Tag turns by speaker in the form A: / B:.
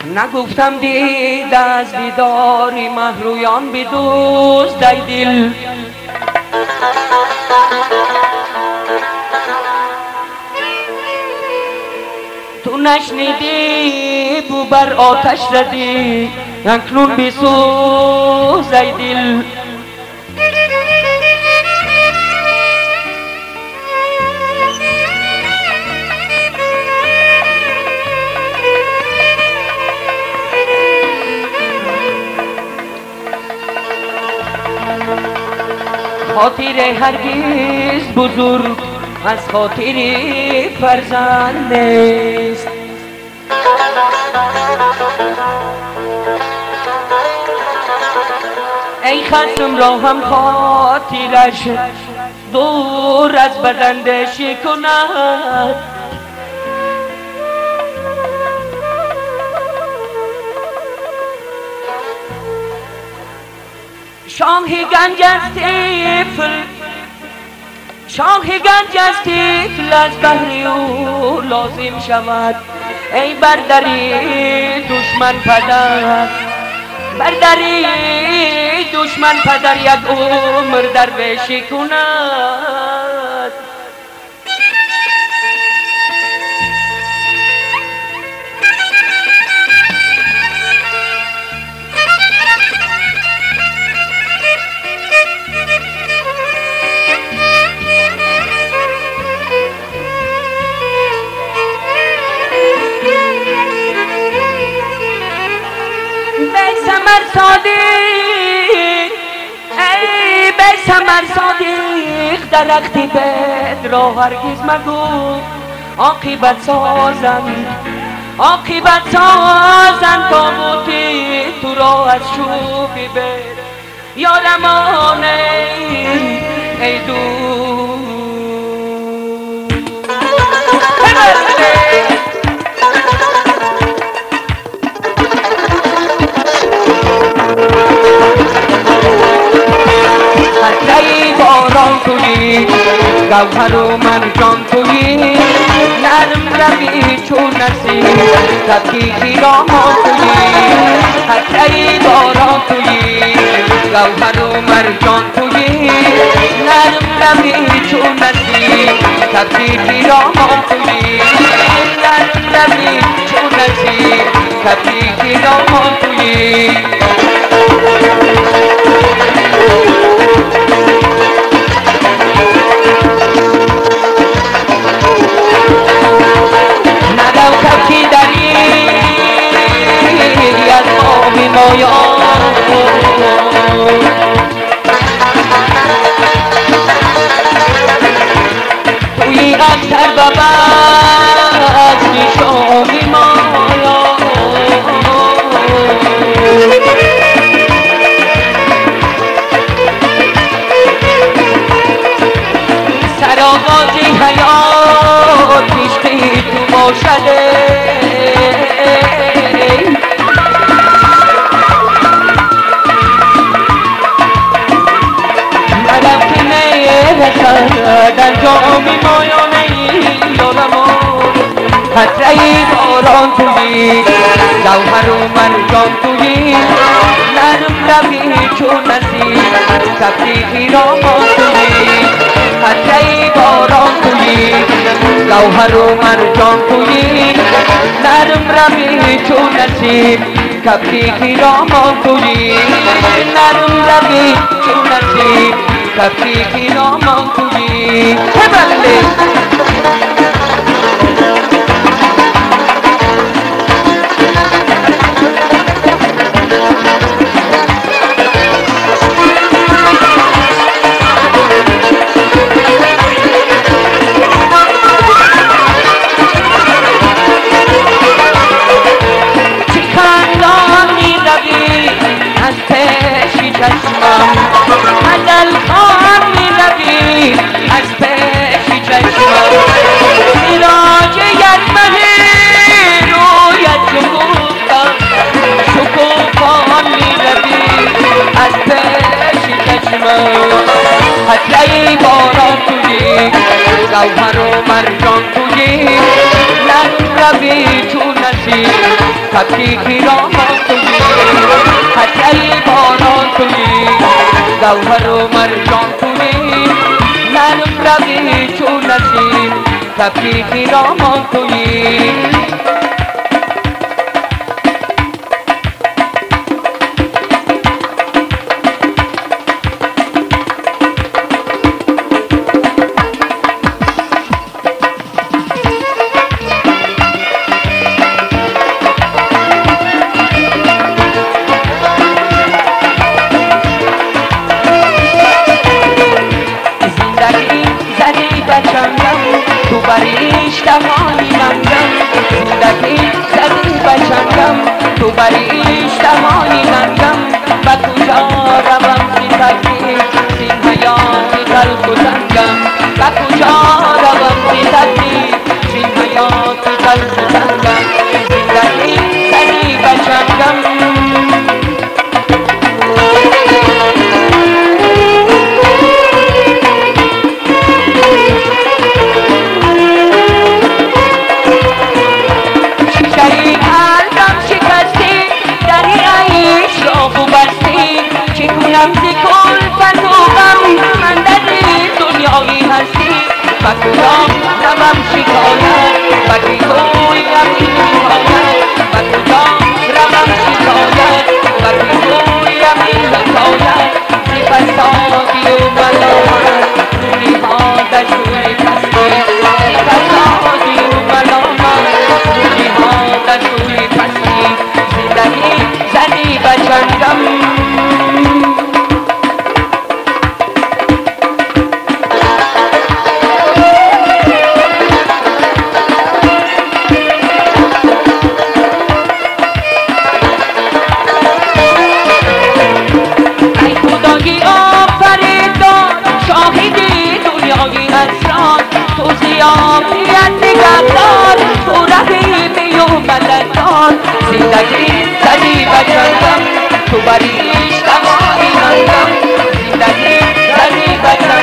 A: نگفتم دید از دیداری مهرویان بدوز ای دل. تو نشنیدی بو بر آتش ردی اکنون بسوز ای دل. خاطر هرگز بزرگ از خاطر فرزند نیست. ای خصم را هم خاطرش دور از بدندش کند. شاه گنج از طفل، شاه گنج از طفل از بهر او لازم شود. ای بردری دشمن پدر، بردری دشمن پدر یک عمر درویشی کند. ثمر صادق درختی بد را هرگز مگو. عاقبت سازند، عاقبت سازند تابوتی تو را از شوخی بر. یارمان ای دوست ای باران تویی، گوهر و مرجان تویی، نرم روی چون نسیم تبکی خیرامان تویی. ای باران تویی، گوهر و مرجان تویی، نرم روی چون نسیم تبکی خیرامان تویی. نرم روی چون نسیم تبکی خیرامان تویی. توی اختر ببست میشامی مایا. سرآغازی حیات پیشتی تو باشده. در جامی مایانه یارمان قطره باران تویی، گوهر و مرجان تویی، نرم روی چون نسیم سبزی خیرامان تویی. قطره باران تویی، گوهر و مرجان تویی، نرم روی چون نسیم سبزی خیرامان تویی. نرم روی چون نسیم سبزی خیرامان تویی. چه بله چشمم غزل خوان می‌روی از پیش چشمم. سراج یک مه رویت شکوفم، شکوفان می‌روی از پیش چشمم. قطره باران تویی، گوهر و مرجان تویی، نرم روی چون نسیم کبکی خیرامان تویی حتی باران تویی گوهر و مرجان تویی نرم روی چون نسیم کبکی خیرامان تویی تو بریش دهانی منگم زندگی زدی بچنگم تو بریش دهانی منگم و کجا روم زیتکی زین حیات تلخ و تنگم و کجا روم زیتکی زین حیات تلخ و تنگم زندگی زدی بچنگم نمزی کل فتوغم من در دنیایی هستی و کجا روم شکایت و کی گویم این حکایت و کجا روم شکایت و کی گویم این حکایت زی فسادی و ملامت روی ها در روی پستی زی فسادی و ملامت روی ها در روی پستی زندگی زدی بچنگم زندگی زدی بچنگم تو بریش دمایی منگم زندگی زدی بچنگم